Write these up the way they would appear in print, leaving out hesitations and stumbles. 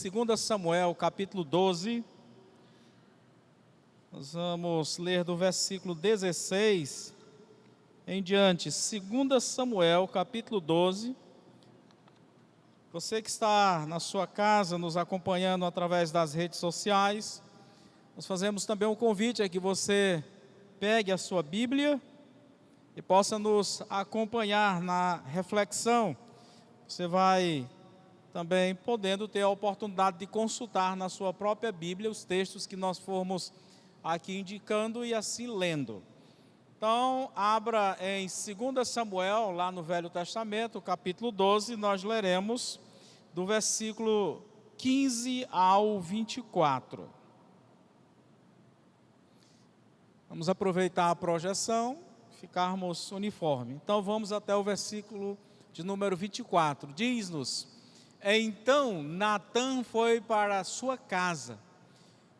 2 Samuel, capítulo 12. Nós vamos ler do versículo 16 em diante. 2 Samuel, capítulo 12. Você que está na sua casa, nos acompanhando através das redes sociais, nós fazemos também um convite a que você pegue a sua Bíblia e possa nos acompanhar na reflexão. Você vai também podendo ter a oportunidade de consultar na sua própria Bíblia os textos que nós formos aqui indicando e assim lendo. Então, abra em 2 Samuel, lá no Velho Testamento, capítulo 12, nós leremos do versículo 15 ao 24. Vamos aproveitar a projeção, ficarmos uniforme. Então, vamos até o versículo de número 24. Diz-nos: Então Natã foi para a sua casa,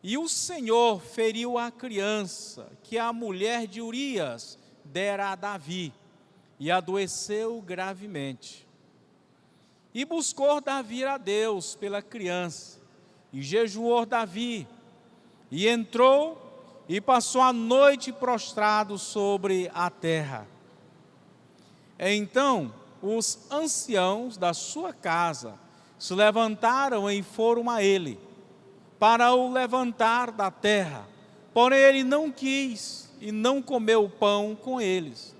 e o Senhor feriu a criança que a mulher de Urias dera a Davi, e adoeceu gravemente. E buscou Davi a Deus pela criança, e jejuou Davi, e entrou e passou a noite prostrado sobre a terra. Então os anciãos da sua casa se levantaram e foram a ele, para o levantar da terra. Porém ele não quis e não comeu o pão com eles.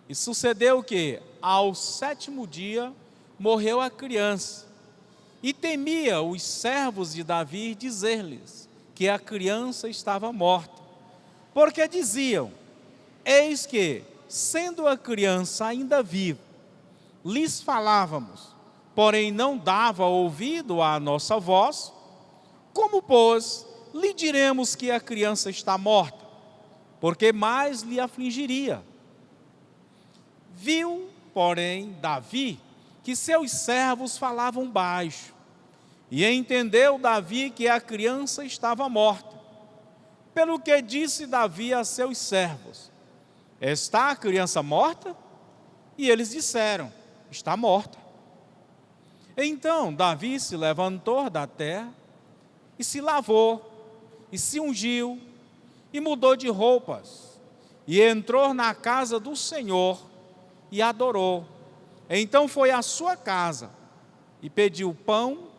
E sucedeu que, ao 7º dia, morreu a criança. E temia os servos de Davi dizer-lhes que a criança estava morta. Porque diziam: eis que, sendo a criança ainda viva, lhes falávamos, porém não dava ouvido à nossa voz. Como, pois, lhe diremos que a criança está morta? Porque mais lhe afligiria. Viu, porém, Davi que seus servos falavam baixo, e entendeu Davi que a criança estava morta. Pelo que disse Davi a seus servos: está a criança morta? E eles disseram: está morta. Então Davi se levantou da terra, e se lavou, e se ungiu, e mudou de roupas, e entrou na casa do Senhor, e adorou. Então foi à sua casa, e pediu pão,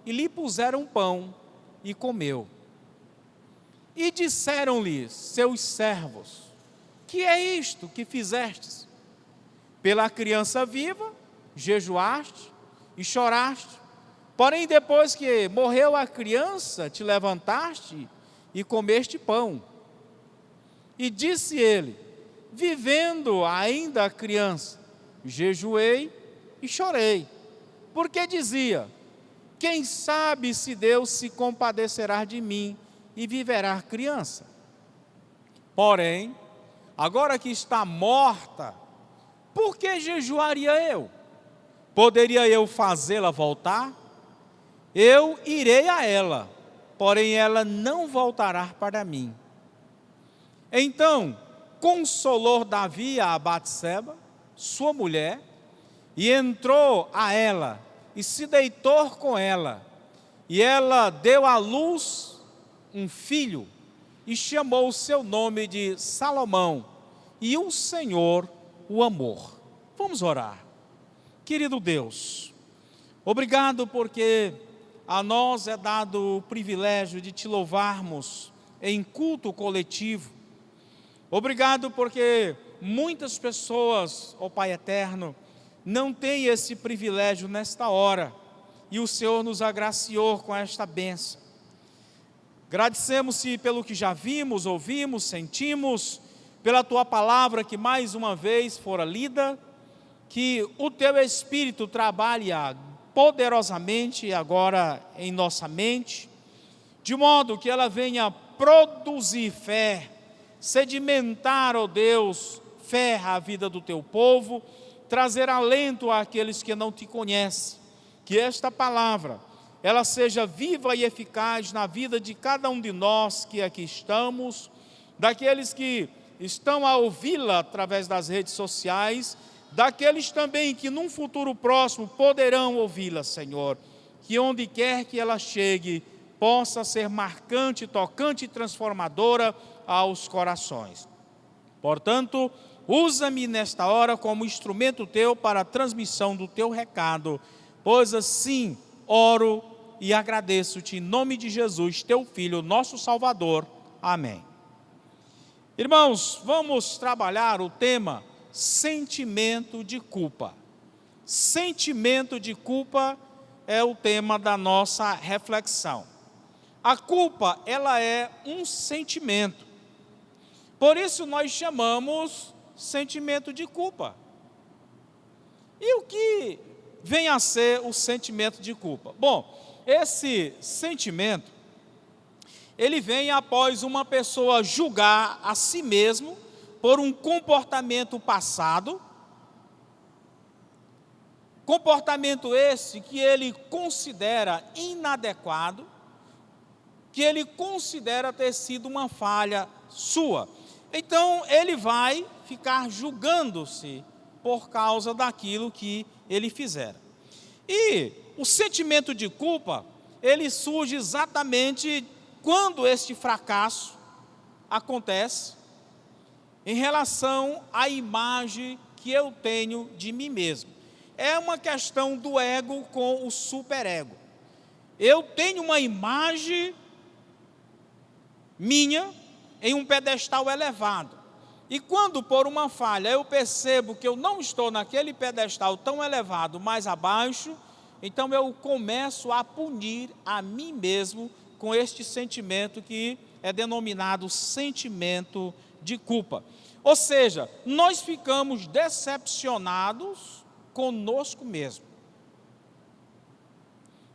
e lhe puseram pão, e comeu. E disseram-lhe seus servos: que é isto que fizestes? Pela criança viva, jejuaste e choraste, porém depois que morreu a criança, te levantaste e comeste pão. E disse ele: vivendo ainda a criança, jejuei e chorei, porque dizia: quem sabe se Deus se compadecerá de mim e viverá a criança. Porém, agora que está morta, por que jejuaria eu? Poderia eu fazê-la voltar? Eu irei a ela, porém ela não voltará para mim. Então consolou Davi a Batseba, sua mulher, e entrou a ela, e se deitou com ela. E ela deu à luz um filho, e chamou o seu nome de Salomão, e o Senhor o amou. Vamos orar. Querido Deus, obrigado porque a nós é dado o privilégio de te louvarmos em culto coletivo. Obrigado porque muitas pessoas, ó Pai eterno, não têm esse privilégio nesta hora, e o Senhor nos agraciou com esta bênção. Agradecemos-te pelo que já vimos, ouvimos, sentimos, pela tua palavra que mais uma vez fora lida, que o teu Espírito trabalhe poderosamente agora em nossa mente, de modo que ela venha produzir fé, sedimentar, ó Deus, fé à vida do teu povo, trazer alento àqueles que não te conhecem. Que esta palavra, ela seja viva e eficaz na vida de cada um de nós que aqui estamos, daqueles que estão a ouvi-la através das redes sociais, daqueles também que num futuro próximo poderão ouvi-la, Senhor. que onde quer que ela chegue, possa ser marcante, tocante e transformadora aos corações. Portanto, usa-me nesta hora como instrumento teu para a transmissão do teu recado, pois assim oro e agradeço-te em nome de Jesus, teu Filho, nosso Salvador. Amém. Irmãos, vamos trabalhar o tema sentimento de culpa. Sentimento de culpa é o tema da nossa reflexão. A culpa, ela é um sentimento. Por isso nós chamamos sentimento de culpa. E o que vem a ser o sentimento de culpa? Bom, esse sentimento, ele vem após uma pessoa julgar a si mesmo por um comportamento passado, comportamento esse que ele considera inadequado, que ele considera ter sido uma falha sua. Então, ele vai ficar julgando-se por causa daquilo que ele fizera. E o sentimento de culpa, ele surge exatamente quando este fracasso acontece em relação à imagem que eu tenho de mim mesmo. É uma questão do ego com o superego. Eu tenho uma imagem minha em um pedestal elevado. E quando por uma falha eu percebo que eu não estou naquele pedestal tão elevado, mais abaixo, então eu começo a punir a mim mesmo com este sentimento que é denominado sentimento de culpa. Ou seja, nós ficamos decepcionados conosco mesmo.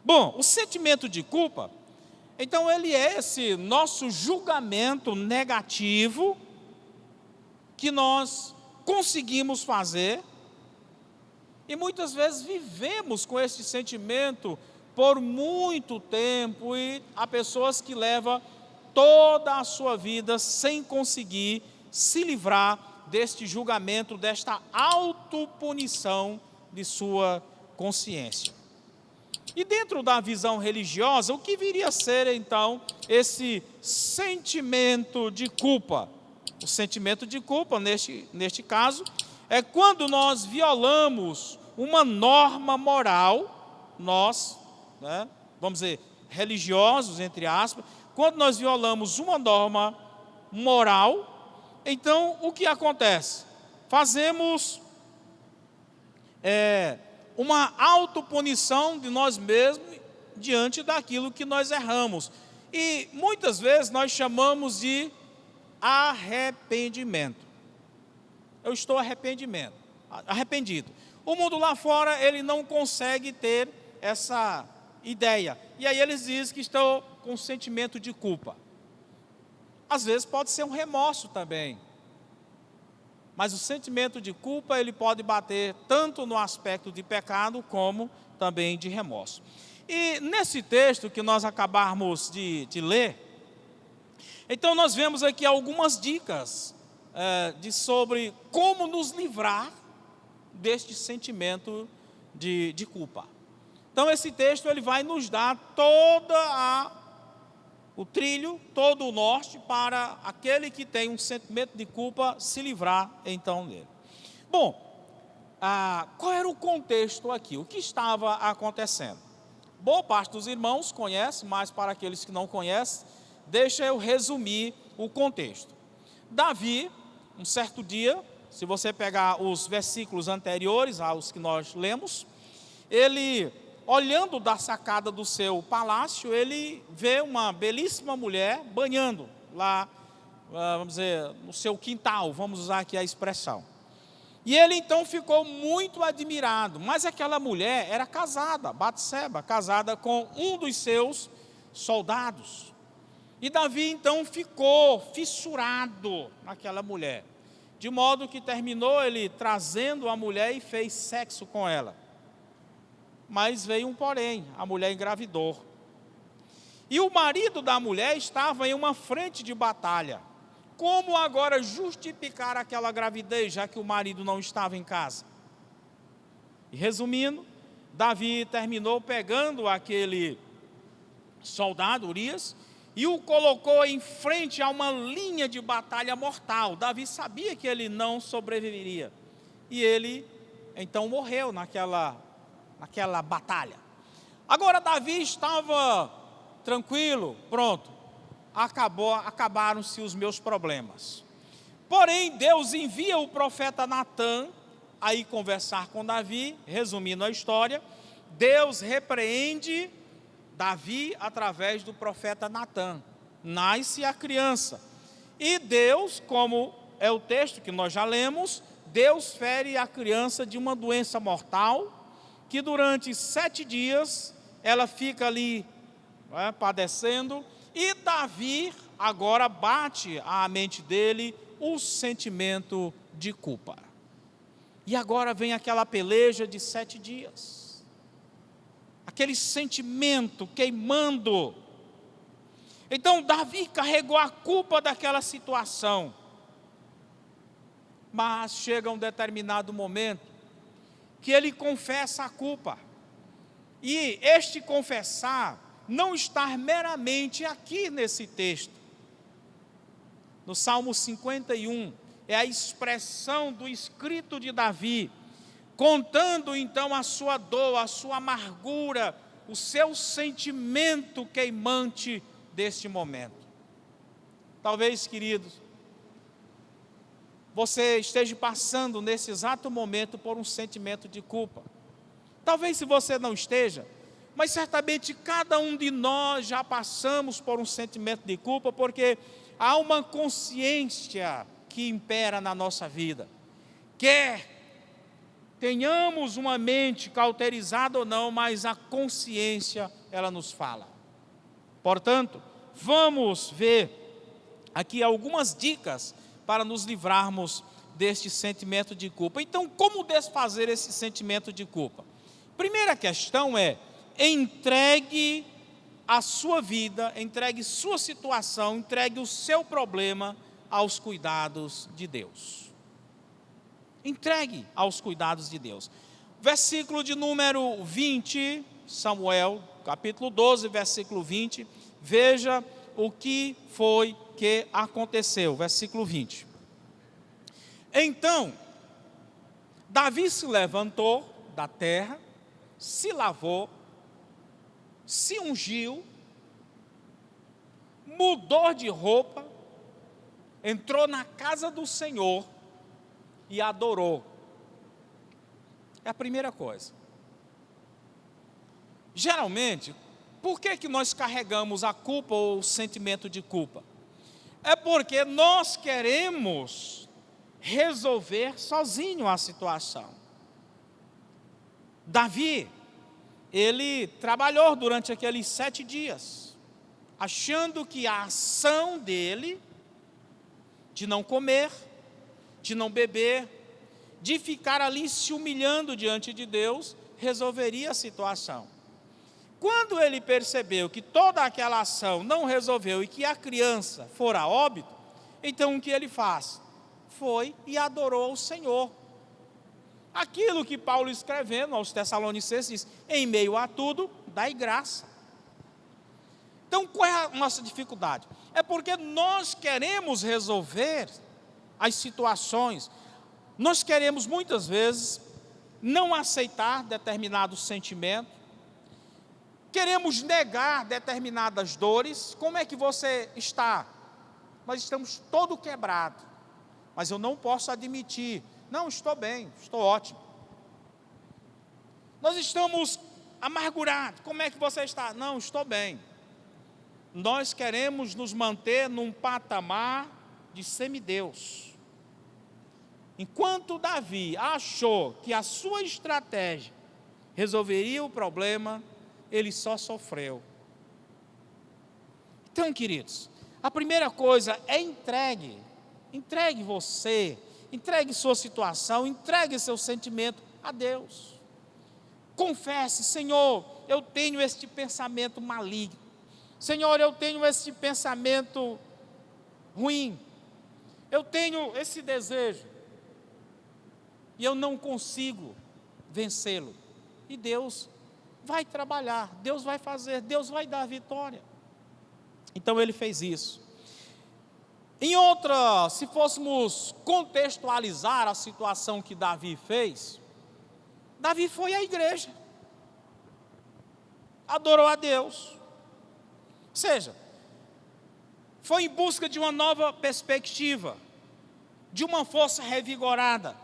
Bom, o sentimento de culpa, então ele é esse nosso julgamento negativo que nós conseguimos fazer e muitas vezes vivemos com esse sentimento por muito tempo e há pessoas que levam toda a sua vida sem conseguir se livrar deste julgamento, desta autopunição de sua consciência. E dentro da visão religiosa, o que viria a ser então esse sentimento de culpa? O sentimento de culpa, neste caso, é quando nós violamos uma norma moral, nós, vamos dizer, religiosos, entre aspas, quando nós violamos uma norma moral, então o que acontece? Fazemos uma autopunição de nós mesmos diante daquilo que nós erramos. E muitas vezes nós chamamos de arrependimento. Eu estou arrependido. O mundo lá fora, ele não consegue ter essa ideia. E aí eles dizem que estão com sentimento de culpa. Às vezes pode ser um remorso também. Mas o sentimento de culpa, ele pode bater tanto no aspecto de pecado, como também de remorso. E nesse texto que nós acabamos de ler, então nós vemos aqui algumas dicas sobre como nos livrar deste sentimento de culpa. Então esse texto ele vai nos dar o trilho, todo o norte para aquele que tem um sentimento de culpa se livrar então dele. Bom, qual era o contexto aqui? O que estava acontecendo? Boa parte dos irmãos conhece, mas para aqueles que não conhecem, deixa eu resumir o contexto. Davi, um certo dia, se você pegar os versículos anteriores aos que nós lemos, ele, olhando da sacada do seu palácio, ele vê uma belíssima mulher banhando lá, vamos dizer, no seu quintal, vamos usar aqui a expressão. E ele então ficou muito admirado, mas aquela mulher era casada, Batseba, casada com um dos seus soldados. E Davi então ficou fissurado naquela mulher, de modo que terminou ele trazendo a mulher e fez sexo com ela. Mas veio um porém, a mulher engravidou. E o marido da mulher estava em uma frente de batalha. Como agora justificar aquela gravidez, já que o marido não estava em casa? E resumindo, Davi terminou pegando aquele soldado, Urias, e o colocou em frente a uma linha de batalha mortal. Davi sabia que ele não sobreviveria. E ele, então, morreu naquela batalha. Agora, Davi estava tranquilo, pronto. Acabaram-se os meus problemas. Porém, Deus envia o profeta Natã a ir conversar com Davi. Resumindo a história, Deus repreende Davi através do profeta Natã. Nasce a criança. E Deus, como é o texto que nós já lemos, Deus fere a criança de uma doença mortal, que durante 7 dias ela fica ali padecendo. E Davi agora bate à mente dele o sentimento de culpa. E agora vem aquela peleja de 7 dias. Aquele sentimento queimando. Então Davi carregou a culpa daquela situação. Mas chega um determinado momento que ele confessa a culpa. E este confessar não está meramente aqui nesse texto. No Salmo 51, é a expressão do escrito de Davi, contando então a sua dor, a sua amargura, o seu sentimento queimante deste momento. Talvez, queridos, você esteja passando nesse exato momento por um sentimento de culpa. Talvez se você não esteja, mas certamente cada um de nós já passamos por um sentimento de culpa, porque há uma consciência que impera na nossa vida. Quer tenhamos uma mente cauterizada ou não, mas a consciência, ela nos fala. Portanto, vamos ver aqui algumas dicas para nos livrarmos deste sentimento de culpa. Então, como desfazer esse sentimento de culpa? Primeira questão é: entregue a sua vida, entregue sua situação, entregue o seu problema aos cuidados de Deus. Entregue aos cuidados de Deus. Versículo de número 20, Samuel, capítulo 12, versículo 20. Veja o que foi que aconteceu. Versículo 20. Então, Davi se levantou da terra, se lavou, se ungiu, mudou de roupa, entrou na casa do Senhor e adorou. É a primeira coisa. Geralmente, por que nós carregamos a culpa ou o sentimento de culpa? É porque nós queremos resolver sozinho a situação. Davi, ele trabalhou durante aqueles 7 dias, achando que a ação dele, de não comer, de não beber, de ficar ali se humilhando diante de Deus, resolveria a situação. Quando ele percebeu que toda aquela ação não resolveu e que a criança fora a óbito, então o que ele faz? Foi e adorou o Senhor. Aquilo que Paulo escrevendo aos Tessalonicenses diz: em meio a tudo, dai graça. Então qual é a nossa dificuldade? É porque nós queremos resolver as situações, nós queremos muitas vezes não aceitar determinado sentimento, queremos negar determinadas dores. Como é que você está? Nós estamos todo quebrado, mas eu não posso admitir. Não, estou bem, estou ótimo. Nós estamos amargurados. Como é que você está? Não, estou bem. Nós queremos nos manter num patamar de semideus. Enquanto Davi achou que a sua estratégia resolveria o problema, ele só sofreu. Então, queridos, a primeira coisa é entregue você, entregue sua situação, entregue seu sentimento a Deus. Confesse: Senhor, eu tenho este pensamento maligno. Senhor, eu tenho esse pensamento ruim. Eu tenho esse desejo e eu não consigo vencê-lo. e Deus vai trabalhar, Deus vai fazer, Deus vai dar a vitória. Então ele fez isso. Em outra, se fôssemos contextualizar a situação que Davi fez, Davi foi à igreja, adorou a Deus, ou seja, foi em busca de uma nova perspectiva, de uma força revigorada,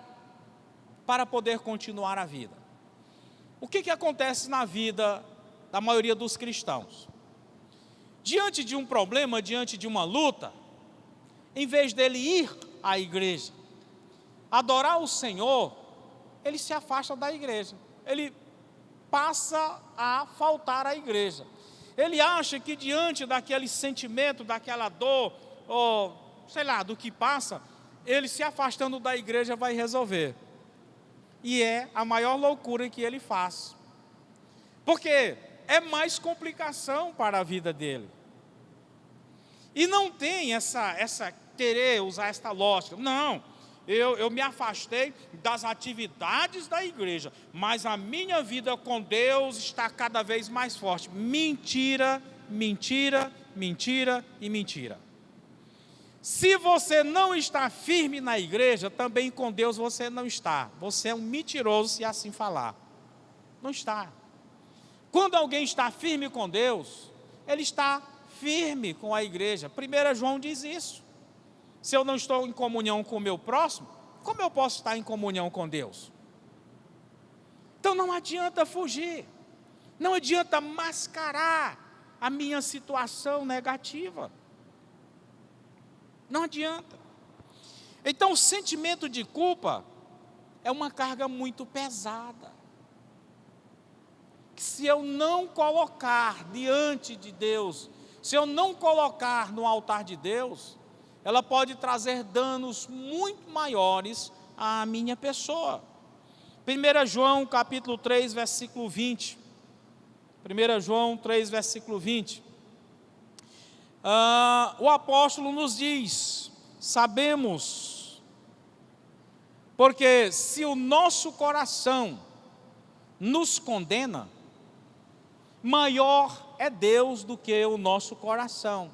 para poder continuar a vida. O que acontece na vida da maioria dos cristãos? Diante de um problema, diante de uma luta, em vez dele ir à igreja, adorar o Senhor, ele se afasta da igreja, ele passa a faltar à igreja. Ele acha que diante daquele sentimento, daquela dor, ou sei lá, do que passa, ele se afastando da igreja vai resolver. E é a maior loucura que ele faz, porque é mais complicação para a vida dele. E não tem essa querer usar esta lógica. Não, eu me afastei das atividades da igreja, mas a minha vida com Deus está cada vez mais forte. Mentira, mentira, mentira e mentira. Se você não está firme na igreja, também com Deus você não está. Você é um mentiroso se assim falar. Não está. Quando alguém está firme com Deus, ele está firme com a igreja. 1 João diz isso. Se eu não estou em comunhão com o meu próximo, como eu posso estar em comunhão com Deus? Então não adianta fugir, não adianta mascarar a minha situação negativa. Não adianta. Então o sentimento de culpa é uma carga muito pesada, que se eu não colocar diante de Deus, se eu não colocar no altar de Deus, ela pode trazer danos muito maiores à minha pessoa. 1 João capítulo 3, versículo 20. 1 João 3, versículo 20. O apóstolo nos diz: sabemos, porque se o nosso coração nos condena, maior é Deus do que o nosso coração,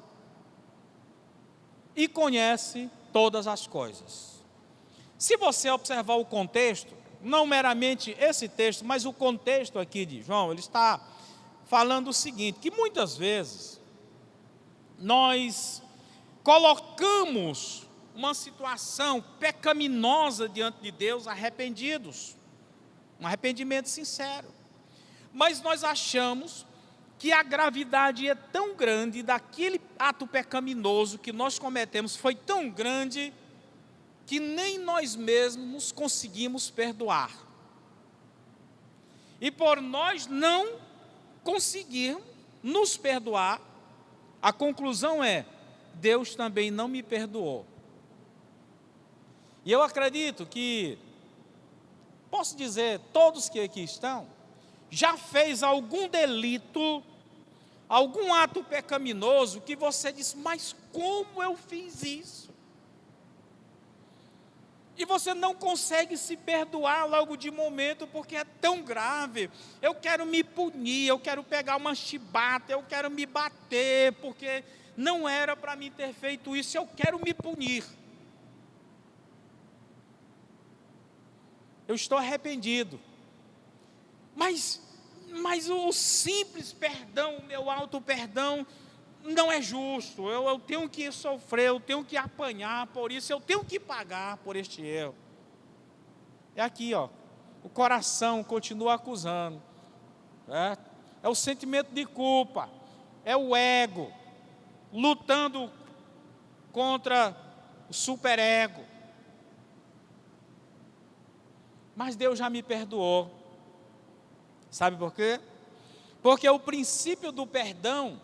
e conhece todas as coisas. Se você observar o contexto, não meramente esse texto, mas o contexto aqui de João, ele está falando o seguinte, que muitas vezes nós colocamos uma situação pecaminosa diante de Deus, arrependidos, um arrependimento sincero, mas nós achamos que a gravidade é tão grande daquele ato pecaminoso que nós cometemos, foi tão grande, que nem nós mesmos nos conseguimos perdoar. E por nós não conseguirmos nos perdoar, a conclusão é: Deus também não me perdoou. E eu acredito que, posso dizer, todos que aqui estão, já fez algum delito, algum ato pecaminoso, que você diz: mas como eu fiz isso? E você não consegue se perdoar logo de momento, porque é tão grave. Eu quero me punir, eu quero pegar uma chibata, eu quero me bater, porque não era para mim ter feito isso, eu quero me punir. Eu estou arrependido. Mas o simples perdão, o meu auto perdão, não é justo. Eu tenho que sofrer, eu tenho que apanhar por isso, eu tenho que pagar por este erro. É aqui, ó, o coração continua acusando. É o sentimento de culpa, é o ego, lutando contra o superego. Mas Deus já me perdoou. Sabe por quê? Porque o princípio do perdão,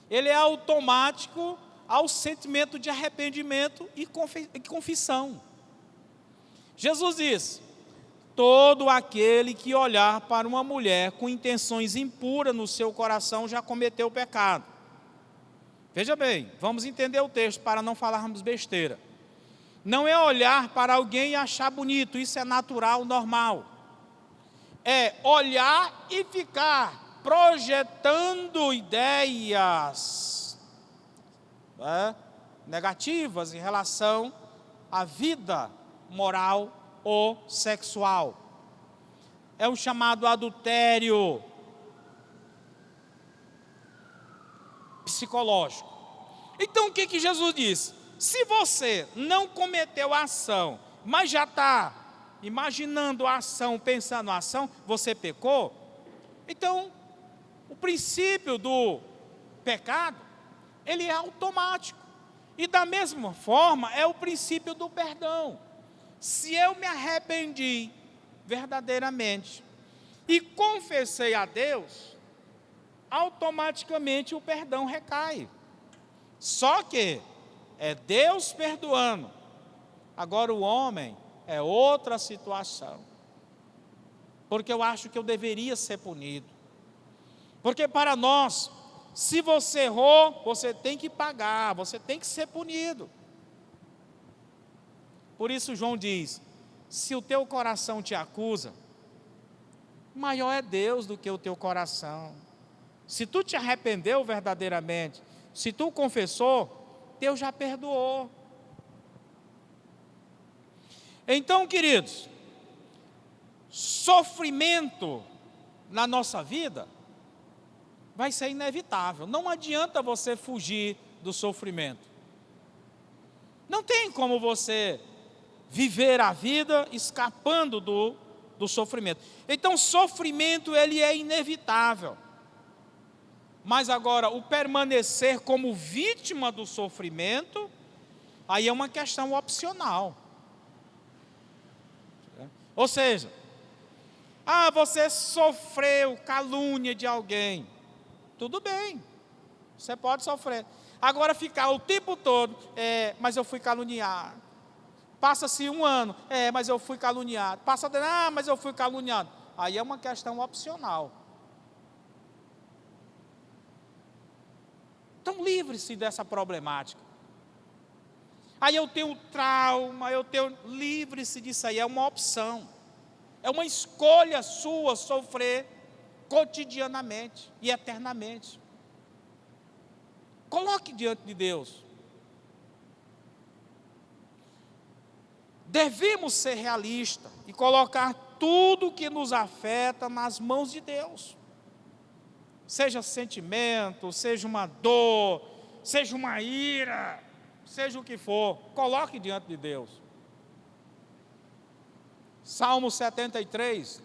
ele é automático ao sentimento de arrependimento e confissão. Jesus diz: todo aquele que olhar para uma mulher com intenções impuras no seu coração já cometeu pecado. Veja bem, vamos entender o texto para não falarmos besteira. Não é olhar para alguém e achar bonito, isso é natural, normal. é olhar e ficar projetando ideias negativas em relação à vida moral ou sexual. É o chamado adultério psicológico. Então o que Jesus disse? Se você não cometeu a ação, mas já está imaginando a ação, pensando a ação, você pecou, então o princípio do pecado, ele é automático. E da mesma forma é o princípio do perdão. Se eu me arrependi verdadeiramente e confessei a Deus, automaticamente o perdão recai. Só que é Deus perdoando. Agora o homem é outra situação. Porque eu acho que eu deveria ser punido. Porque para nós, se você errou, você tem que pagar, você tem que ser punido. Por isso João diz, se o teu coração te acusa, maior é Deus do que o teu coração. Se tu te arrependeu verdadeiramente, se tu confessou, Deus já perdoou. Então, queridos, sofrimento na nossa vida vai ser inevitável. Não adianta você fugir do sofrimento. Não tem como você viver a vida escapando do sofrimento. Então, o sofrimento, ele é inevitável. Mas agora, o permanecer como vítima do sofrimento, aí é uma questão opcional. Ou seja, você sofreu calúnia de alguém. Tudo bem, você pode sofrer. Agora ficar o tempo todo, mas eu fui caluniado. Passa-se um ano, mas eu fui caluniado. Passa, mas eu fui caluniado. Aí é uma questão opcional. Então livre-se dessa problemática. Aí eu tenho trauma, livre-se disso aí, é uma opção. É uma escolha sua sofrer cotidianamente e eternamente. Coloque diante de Deus. Devemos ser realistas e colocar tudo que nos afeta nas mãos de Deus. Seja sentimento, seja uma dor, seja uma ira, seja o que for, coloque diante de Deus. Salmo 73,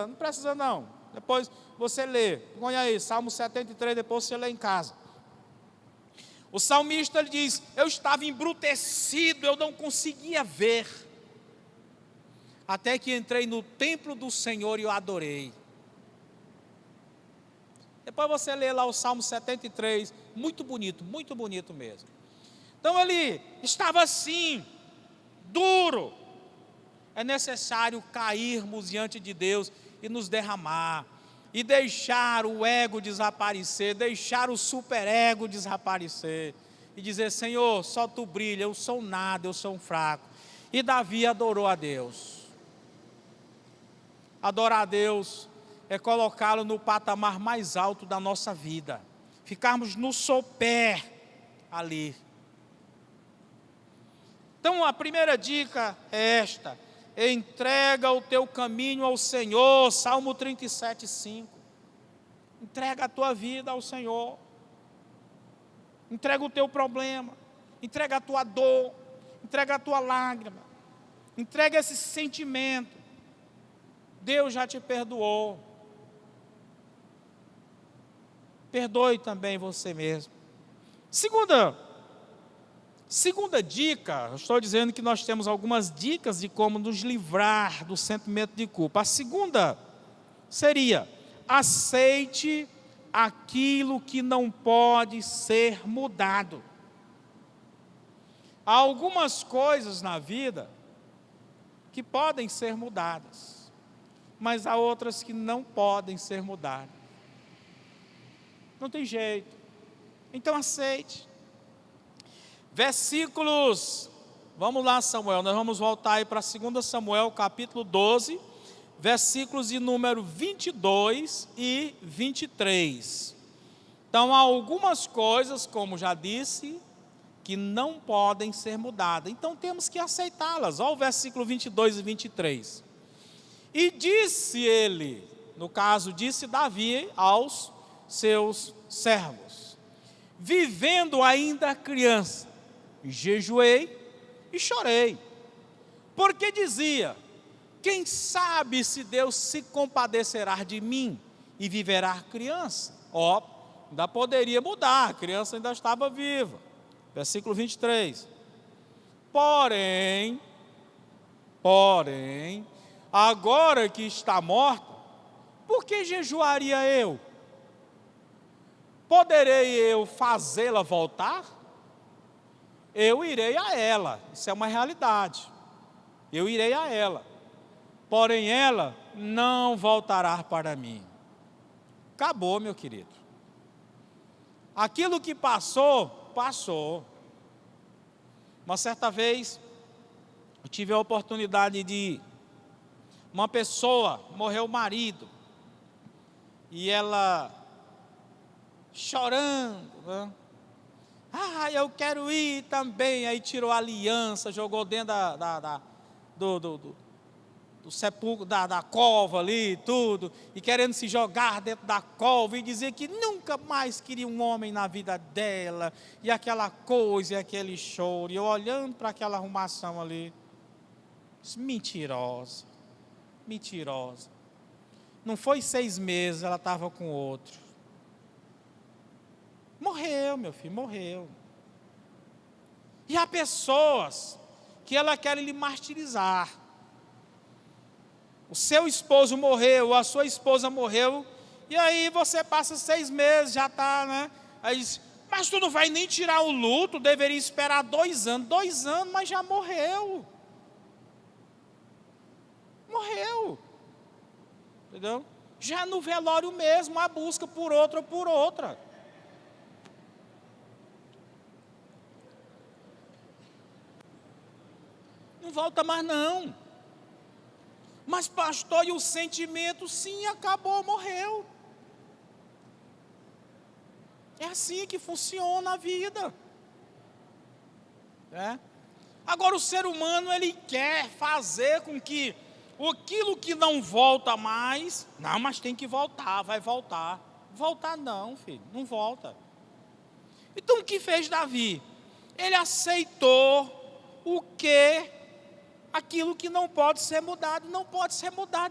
não precisa não, depois você lê, põe aí, Salmo 73, depois você lê em casa. O salmista ele diz, eu estava embrutecido, eu não conseguia ver, até que entrei no templo do Senhor e o adorei. Depois você lê lá o Salmo 73, muito bonito mesmo. Então ele estava assim, duro. É necessário cairmos diante de Deus e nos derramar. E deixar o ego desaparecer, deixar o superego desaparecer. E dizer, Senhor, só Tu brilha, eu sou nada, eu sou um fraco. E Davi adorou a Deus. Adorar a Deus é colocá-lo no patamar mais alto da nossa vida. Ficarmos no sopé ali. Então a primeira dica é esta. Entrega o teu caminho ao Senhor, Salmo 37, 5. Entrega a tua vida ao Senhor. Entrega o teu problema. Entrega a tua dor. Entrega a tua lágrima. Entrega esse sentimento. Deus já te perdoou. Perdoe também você mesmo. Segunda dica, eu estou dizendo que nós temos algumas dicas de como nos livrar do sentimento de culpa. A segunda seria, aceite aquilo que não pode ser mudado. Há algumas coisas na vida que podem ser mudadas, mas há outras que não podem ser mudadas. Não tem jeito. Então aceite. Versículos, vamos lá Samuel, nós vamos voltar aí para 2 Samuel capítulo 12, versículos de número 22 e 23. Então, há algumas coisas, como já disse, que não podem ser mudadas. Então, temos que aceitá-las. Olha o versículo 22 e 23. E disse ele, no caso, disse Davi aos seus servos: vivendo ainda criança, jejuei e chorei, porque dizia: quem sabe se Deus se compadecerá de mim e viverá criança? Ainda poderia mudar, a criança ainda estava viva. Versículo 23. Porém, agora que está morta, por que jejuaria eu? Poderei eu fazê-la voltar? Eu irei a ela, isso é uma realidade. Eu irei a ela, porém ela não voltará para mim. Acabou, meu querido. Aquilo que passou, passou. Uma certa vez, eu tive a oportunidade de uma pessoa, morreu o marido, e ela chorando, né? Eu quero ir também. Aí tirou a aliança, jogou dentro do sepulcro, da cova ali, tudo, e querendo se jogar dentro da cova, e dizer que nunca mais queria um homem na vida dela, e aquela coisa, e aquele choro, e eu olhando para aquela arrumação ali, mentirosa, não foi 6 meses, ela estava com outro, morreu, meu filho, morreu. E há pessoas que ela querem lhe martirizar. O seu esposo morreu, a sua esposa morreu, e aí você passa 6 meses, já está, né? Aí diz: mas tu não vai nem tirar o luto, deveria esperar 2 anos. 2 anos, mas já morreu. Morreu. Entendeu? Já no velório mesmo, a busca por outra ou por outra. Não volta mais não. Mas pastor, e o sentimento? Sim, acabou, morreu. É assim que funciona a vida. Agora o ser humano, ele quer fazer com que aquilo que não volta mais, não, mas tem que voltar, vai voltar. Voltar não, filho, não volta. Então o que fez Davi? Ele aceitou aquilo que não pode ser mudado,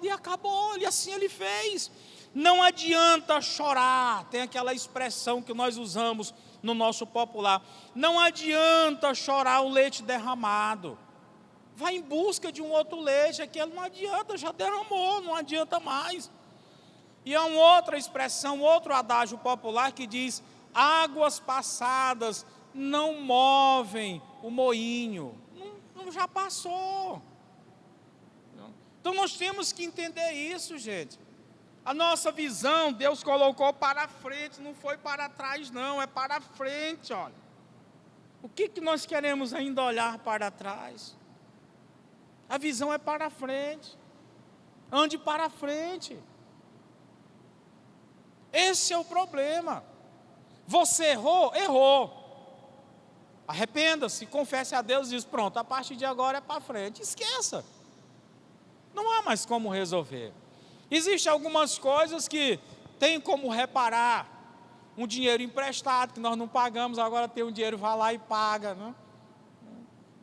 e acabou, e assim ele fez. Não adianta chorar, tem aquela expressão que nós usamos no nosso popular, não adianta chorar o leite derramado, vai em busca de um outro leite, aquele não adianta, já derramou, não adianta mais. E há uma outra expressão, outro adágio popular que diz: águas passadas não movem o moinho. Já passou. Então nós temos que entender isso, gente. A nossa visão, Deus colocou para frente, não foi para trás não, é para frente, olha. O que nós queremos ainda olhar para trás? A visão é para frente. Ande para frente. Esse é o problema. Você errou? Errou. Arrependa-se, confesse a Deus e diz: pronto, a partir de agora é para frente. Esqueça. Não há mais como resolver. Existem algumas coisas que tem como reparar. Um dinheiro emprestado que nós não pagamos, agora tem um dinheiro, vai lá e paga, né?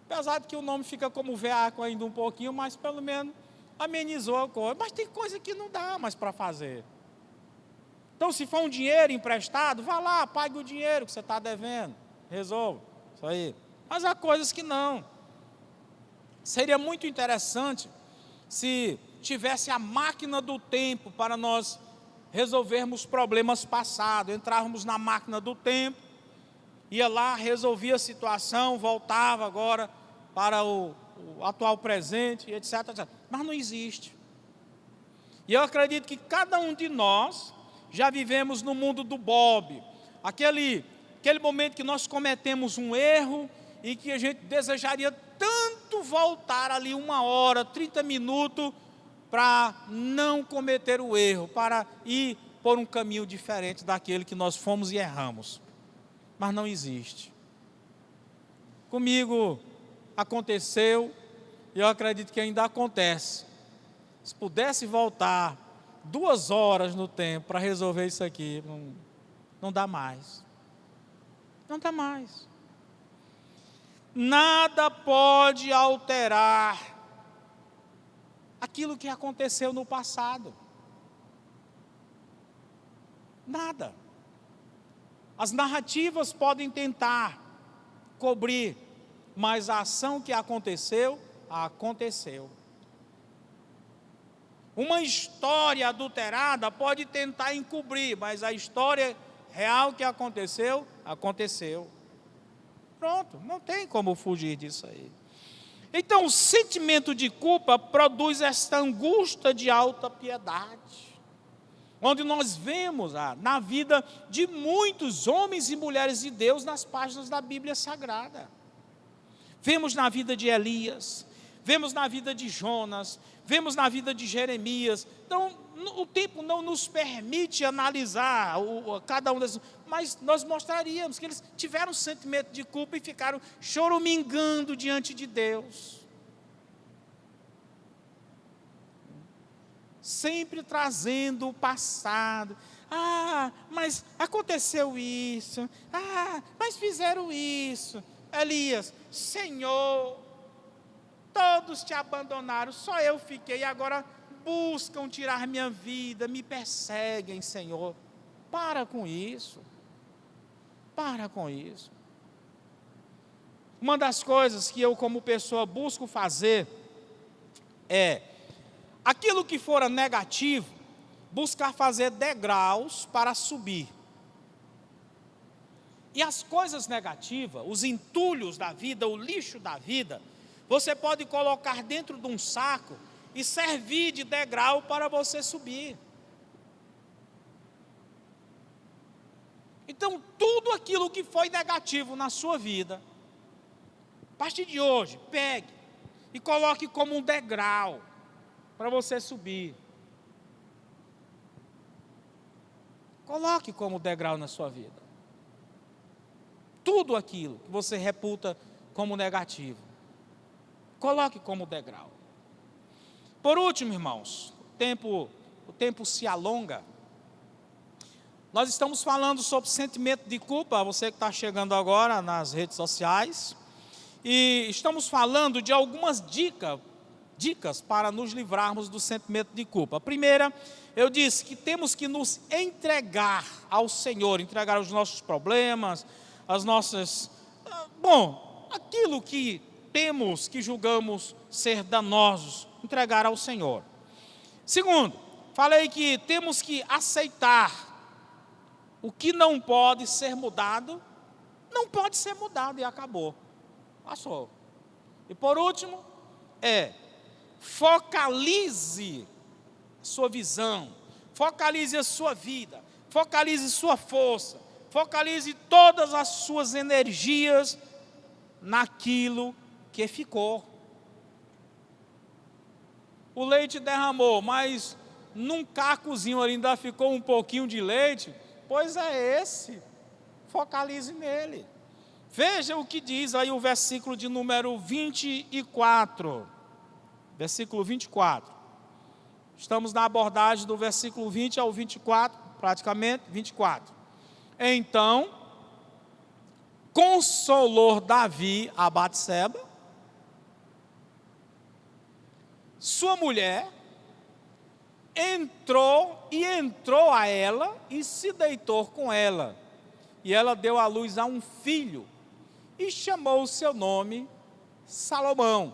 Apesar de que o nome fica como veaco ainda um pouquinho, mas pelo menos amenizou a coisa. Mas tem coisa que não dá mais para fazer. Então, se for um dinheiro emprestado, vá lá, pague o dinheiro que você está devendo. Resolva. Isso aí. Mas há coisas que não. Seria muito interessante se tivesse a máquina do tempo para nós resolvermos problemas passados. Entrávamos na máquina do tempo, ia lá, resolvia a situação, voltava agora para o atual presente, etc, etc. Mas não existe. E eu acredito que cada um de nós já vivemos no mundo do Bob. Aquele momento que nós cometemos um erro e que a gente desejaria tanto voltar ali 1 hora, 30 minutos, para não cometer o erro, para ir por um caminho diferente daquele que nós fomos e erramos. Mas não existe. Comigo aconteceu, e eu acredito que ainda acontece. Se pudesse voltar 2 horas no tempo para resolver isso aqui, não dá mais. Não dá mais. Nada pode alterar aquilo que aconteceu no passado. Nada. As narrativas podem tentar cobrir, mas a ação que aconteceu, aconteceu. Uma história adulterada pode tentar encobrir, mas a história real que aconteceu, aconteceu. Pronto, não tem como fugir disso aí. Então, o sentimento de culpa produz esta angústia de alta piedade, onde nós vemos na vida de muitos homens e mulheres de Deus nas páginas da Bíblia Sagrada. Vemos na vida de Elias, vemos na vida de Jonas, vemos na vida de Jeremias. Então, o tempo não nos permite analisar cada um desses, mas nós mostraríamos que eles tiveram sentimento de culpa e ficaram choramingando diante de Deus. Sempre trazendo o passado. Mas aconteceu isso. Mas fizeram isso. Elias, Senhor, todos te abandonaram, só eu fiquei, agora buscam tirar minha vida, me perseguem, Senhor. Para com isso. Para com isso. Uma das coisas que eu, como pessoa, busco fazer é, aquilo que for negativo, buscar fazer degraus para subir. E as coisas negativas, os entulhos da vida, o lixo da vida, você pode colocar dentro de um saco e servir de degrau para você subir. Então, tudo aquilo que foi negativo na sua vida, a partir de hoje, pegue e coloque como um degrau para você subir. Coloque como degrau na sua vida. Tudo aquilo que você reputa como negativo, coloque como degrau. Por último, irmãos, o tempo se alonga. Nós estamos falando sobre sentimento de culpa, você que está chegando agora nas redes sociais, e estamos falando de algumas dicas para nos livrarmos do sentimento de culpa. A primeira, eu disse que temos que nos entregar ao Senhor, entregar os nossos problemas, as nossas... aquilo que temos, que julgamos ser danosos, entregar ao Senhor. Segundo, falei que temos que aceitar o que não pode ser mudado, não pode ser mudado e acabou. Passou. E por último, focalize a sua visão, focalize a sua vida, focalize sua força, focalize todas as suas energias naquilo que ficou. O leite derramou, mas num cacozinho ali ainda ficou um pouquinho de leite. Pois é esse, focalize nele. Veja o que diz aí o versículo de número 24. Versículo 24. Estamos na abordagem do versículo 20 ao 24, praticamente 24. Então, consolou Davi a Batseba, sua mulher, entrou a ela e se deitou com ela. E ela deu à luz a um filho e chamou o seu nome Salomão.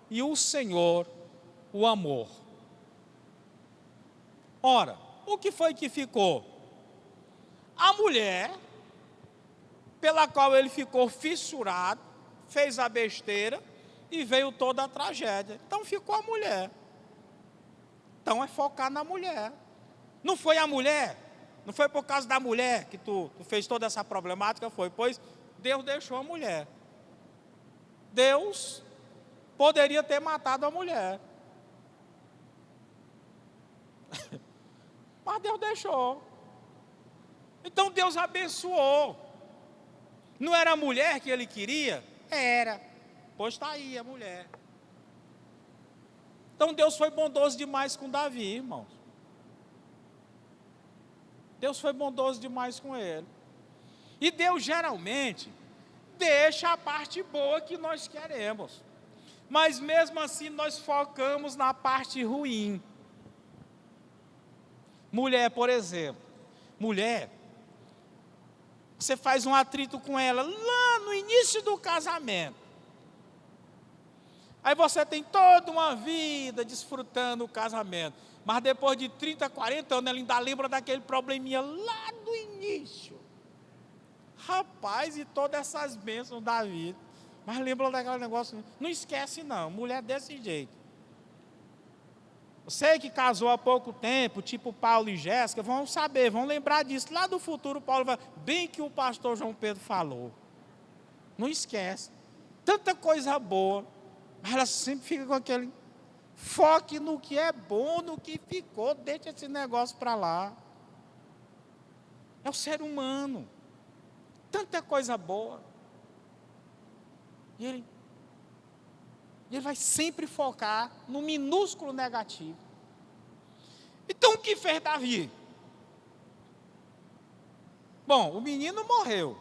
E o Senhor o amou. Ora, o que foi que ficou? A mulher, pela qual ele ficou fissurado, fez a besteira e veio toda a tragédia. Então ficou a mulher. Então é focar na mulher. Não foi a mulher, não foi por causa da mulher que tu fez toda essa problemática, pois Deus deixou a mulher. Deus poderia ter matado a mulher. Mas Deus deixou. Então Deus abençoou. Não era a mulher que ele queria? Era. Pois está aí a mulher. Então Deus foi bondoso demais com Davi, irmãos. Deus foi bondoso demais com ele. E Deus geralmente deixa a parte boa que nós queremos. Mas mesmo assim nós focamos na parte ruim. Mulher, por exemplo. Mulher, você faz um atrito com ela lá no início do casamento. Aí você tem toda uma vida desfrutando o casamento. Mas depois de 30, 40 anos, ela ainda lembra daquele probleminha lá do início. Rapaz, e todas essas bênçãos da vida. Mas lembra daquele negócio. Não esquece não, mulher desse jeito. Você que casou há pouco tempo, tipo Paulo e Jéssica, vão saber, vão lembrar disso. Lá do futuro, Paulo vai, bem que o pastor João Pedro falou. Não esquece. Tanta coisa boa. Mas ela sempre fica com aquele... Foque no que é bom, no que ficou. Deixa esse negócio para lá. É o ser humano. Tanta coisa boa. E ele vai sempre focar no minúsculo negativo. Então o que fez Davi? Bom, o menino morreu.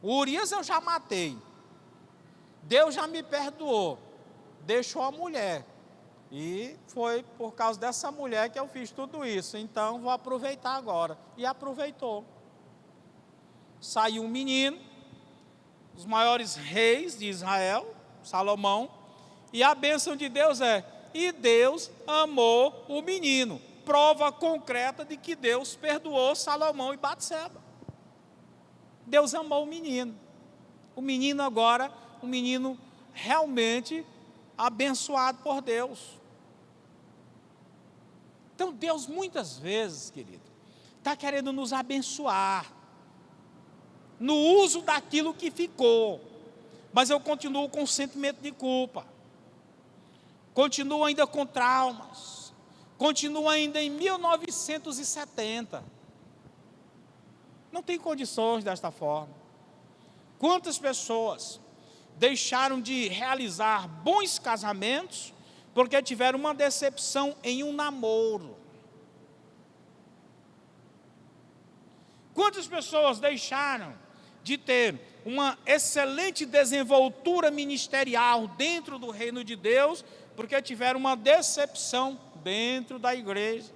O Urias eu já matei. Deus já me perdoou. Deixou a mulher. E foi por causa dessa mulher que eu fiz tudo isso. Então vou aproveitar agora. E aproveitou. Saiu um menino, os maiores reis de Israel, Salomão, e a bênção de Deus é: e Deus amou o menino. Prova concreta de que Deus perdoou Salomão e Batseba. Deus amou o menino. O menino agora, um menino realmente abençoado por Deus. Então Deus muitas vezes, querido, está querendo nos abençoar no uso daquilo que ficou. Mas eu continuo com sentimento de culpa. Continuo ainda com traumas. Continuo ainda em 1970. Não tem condições desta forma. Quantas pessoas deixaram de realizar bons casamentos porque tiveram uma decepção em um namoro? Quantas pessoas deixaram de ter uma excelente desenvoltura ministerial dentro do reino de Deus porque tiveram uma decepção dentro da igreja?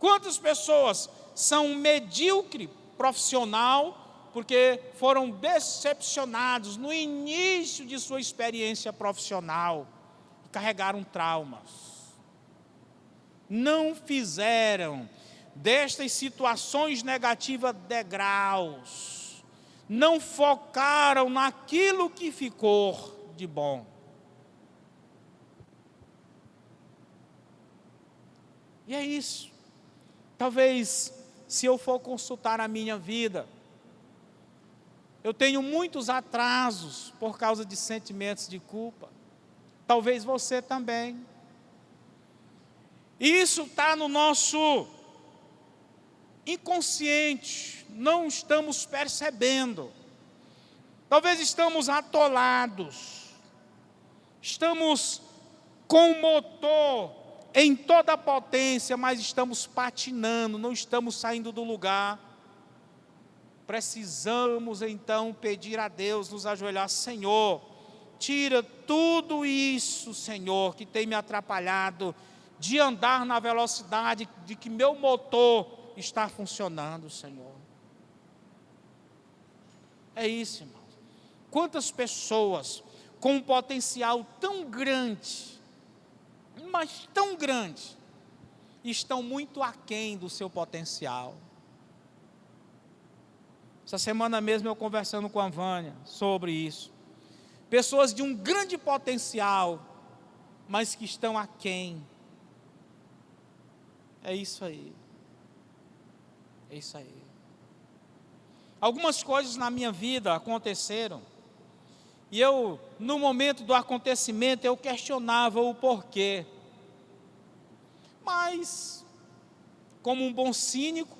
Quantas pessoas são medíocre profissional porque foram decepcionados no início de sua experiência profissional e carregaram traumas? Não fizeram destas situações negativas degraus, não focaram naquilo que ficou de bom. E é isso. Talvez, se eu for consultar a minha vida, eu tenho muitos atrasos por causa de sentimentos de culpa. Talvez você também. Isso está no nosso inconsciente, não estamos percebendo. Talvez estamos atolados. Estamos com o motor em toda a potência, mas estamos patinando, não estamos saindo do lugar. Precisamos então pedir a Deus, nos ajoelhar: Senhor, tira tudo isso, Senhor, que tem me atrapalhado de andar na velocidade de que meu motor está funcionando, Senhor. É isso, irmão. Quantas pessoas com um potencial tão grande, mas tão grande, estão muito aquém do seu potencial. Essa semana mesmo eu conversando com a Vânia sobre isso. Pessoas de um grande potencial, mas que estão aquém. É isso aí. É isso aí. Algumas coisas na minha vida aconteceram, e eu, no momento do acontecimento, eu questionava o porquê. Mas, como um bom cínico,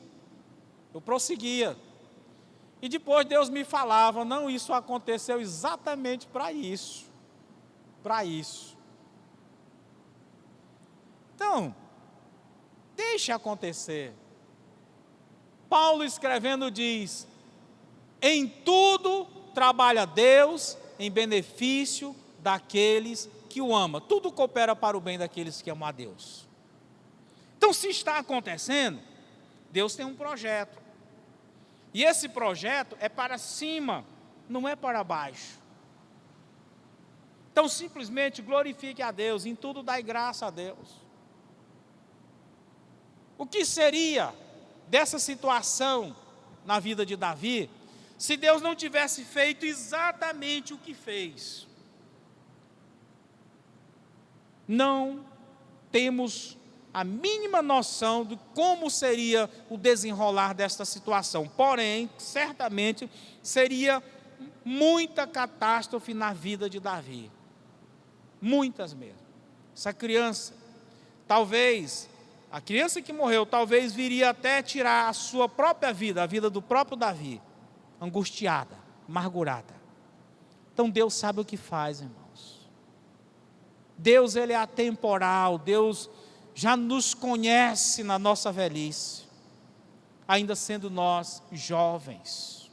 eu prosseguia. E depois Deus me falava, não, isso aconteceu exatamente para isso. Para isso. Então, deixe acontecer. Paulo escrevendo diz, em tudo trabalha Deus em benefício daqueles que o amam. Tudo coopera para o bem daqueles que amam a Deus. Então, se está acontecendo, Deus tem um projeto. E esse projeto é para cima, não é para baixo. Então, simplesmente glorifique a Deus, em tudo dai graça a Deus. O que seria dessa situação na vida de Davi, se Deus não tivesse feito exatamente o que fez? Não temos a mínima noção de como seria o desenrolar desta situação. Porém, certamente seria muita catástrofe na vida de Davi. Muitas mesmo. Essa criança, talvez, a criança que morreu, talvez viria até tirar a sua própria vida, a vida do próprio Davi, angustiada, amargurada. Então Deus sabe o que faz, irmãos. Deus, Ele é atemporal, Deus já nos conhece na nossa velhice, ainda sendo nós jovens.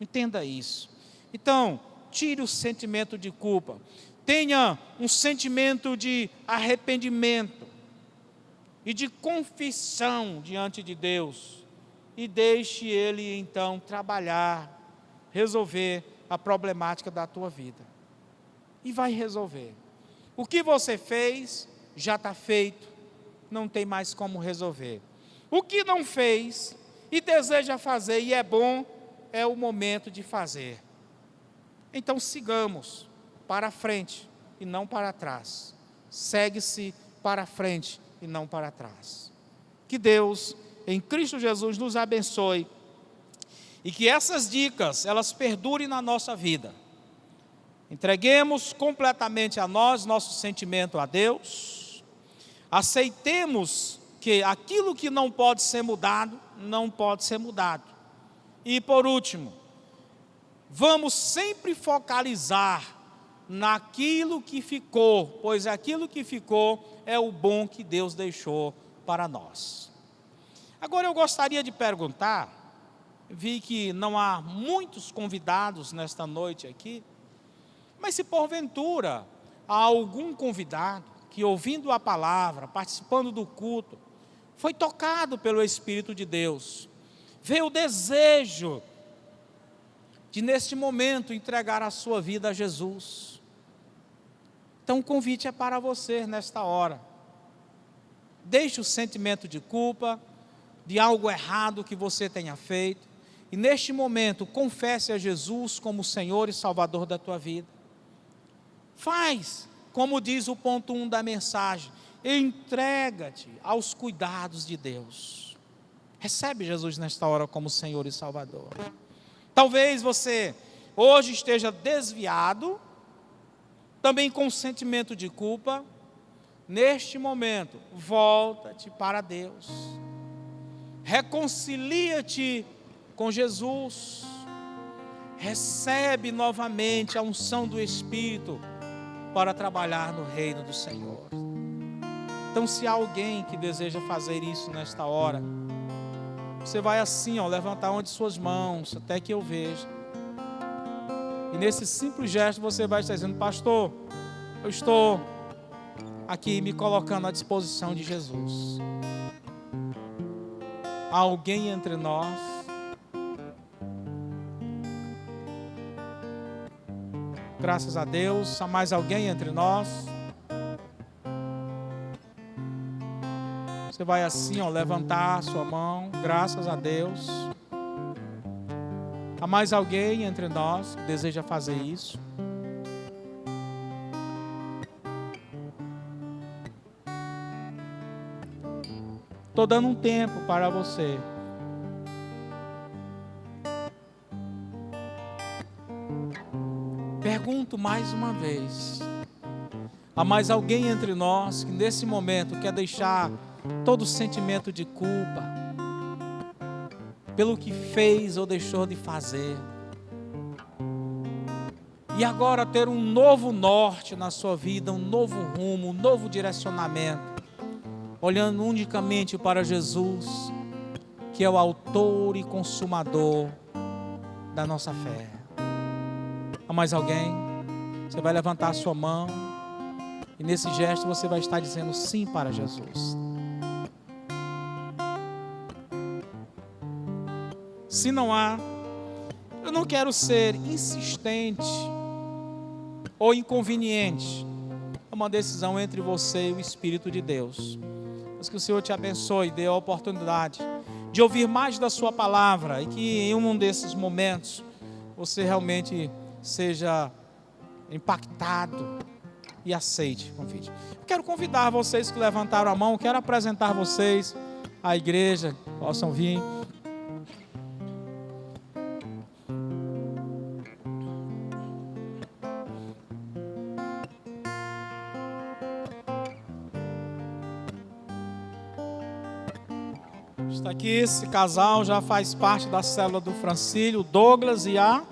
Entenda isso. Então, tire o sentimento de culpa. Tenha um sentimento de arrependimento e de confissão diante de Deus. E deixe Ele, então, trabalhar, resolver a problemática da tua vida. E vai resolver. O que você fez já está feito, não tem mais como resolver. O que não fez e deseja fazer e é bom, é o momento de fazer. Então sigamos para frente e não para trás. Segue-se para frente e não para trás. Que Deus, em Cristo Jesus, nos abençoe e que essas dicas, elas perdurem na nossa vida. Entreguemos completamente a nós, nosso sentimento a Deus. Aceitemos que aquilo que não pode ser mudado, não pode ser mudado. E por último, vamos sempre focalizar naquilo que ficou, pois aquilo que ficou é o bom que Deus deixou para nós. Agora eu gostaria de perguntar, vi que não há muitos convidados nesta noite aqui, mas se porventura há algum convidado que, ouvindo a palavra, participando do culto, foi tocado pelo Espírito de Deus, veio o desejo de neste momento entregar a sua vida a Jesus. Então o convite é para você nesta hora. Deixe o sentimento de culpa, de algo errado que você tenha feito, e neste momento confesse a Jesus como Senhor e Salvador da tua vida. Faz como diz o ponto 1 da mensagem, entrega-te aos cuidados de Deus. Recebe Jesus nesta hora como Senhor e Salvador. Talvez você hoje esteja desviado, também com sentimento de culpa. Neste momento, volta-te para Deus. Reconcilia-te com Jesus. Recebe novamente a unção do Espírito para trabalhar no reino do Senhor. Então, se há alguém que deseja fazer isso nesta hora, você vai assim, levantar uma de suas mãos, até que eu veja. E nesse simples gesto você vai estar dizendo, pastor, eu estou aqui me colocando à disposição de Jesus. Há alguém entre nós? Graças a Deus. Há mais alguém entre nós? Você vai assim, levantar a sua mão. Graças a Deus. Há mais alguém entre nós que deseja fazer isso? Estou dando um tempo para você. Pergunto mais uma vez. Há mais alguém entre nós que nesse momento quer deixar todo sentimento de culpa pelo que fez ou deixou de fazer, e agora ter um novo norte na sua vida, um novo rumo, um novo direcionamento, olhando unicamente para Jesus, que é o autor e consumador da nossa fé. Há mais alguém? Você vai levantar a sua mão e nesse gesto você vai estar dizendo sim para Jesus. Se não há, eu não quero ser insistente ou inconveniente. É uma decisão entre você e o Espírito de Deus. Mas que o Senhor te abençoe, dê a oportunidade de ouvir mais da sua palavra, e que em um desses momentos você realmente seja impactado e aceite o convite. Eu quero convidar vocês que levantaram a mão, quero apresentar vocês à igreja, possam vir. Está aqui, esse casal já faz parte da célula do Francílio, o Douglas e a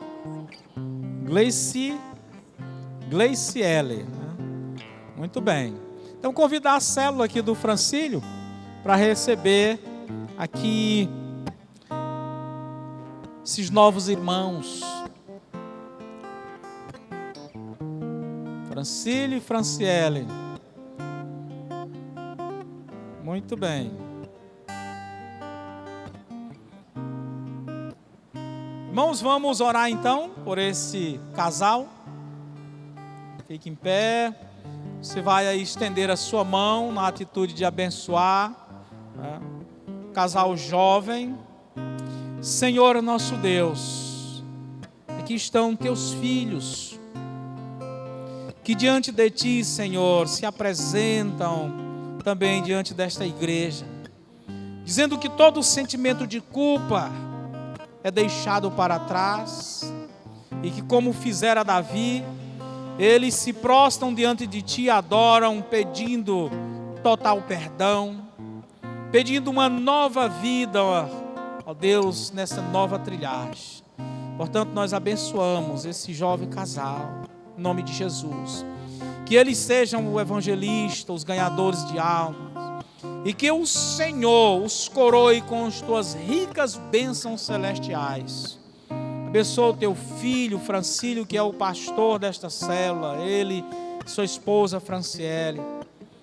Gleiciele, né? Muito bem. Então convidar a célula aqui do Francílio para receber aqui esses novos irmãos. Francílio e Franciele. Muito bem. Irmãos, vamos orar então por esse casal. Fique em pé. Você vai aí estender a sua mão na atitude de abençoar, né? Casal jovem. Senhor nosso Deus, aqui estão teus filhos, que diante de ti, Senhor, se apresentam também diante desta igreja, dizendo que todo sentimento de culpa é deixado para trás, e que, como fizera Davi, eles se prostram diante de ti, adoram, pedindo total perdão, pedindo uma nova vida, ó Deus, nessa nova trilhagem. Portanto, nós abençoamos esse jovem casal, em nome de Jesus, que eles sejam o evangelista, os ganhadores de almas, e que o Senhor os coroe com as tuas ricas bênçãos celestiais. Abençoa o teu filho Francílio, que é o pastor desta célula, ele e sua esposa Franciele,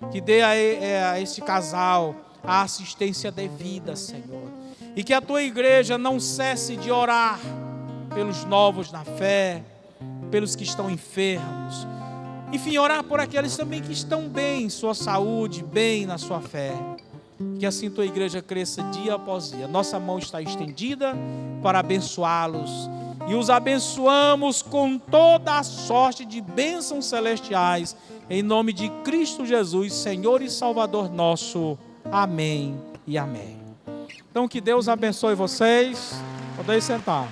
que dê a esse casal a assistência devida, Senhor, e que a tua igreja não cesse de orar pelos novos na fé, pelos que estão enfermos, enfim, orar por aqueles também que estão bem em sua saúde, bem na sua fé. Que assim tua igreja cresça dia após dia. Nossa mão está estendida para abençoá-los, e os abençoamos com toda a sorte de bênçãos celestiais, em nome de Cristo Jesus, Senhor e Salvador nosso. Amém e amém. Então que Deus abençoe vocês. Podem sentar.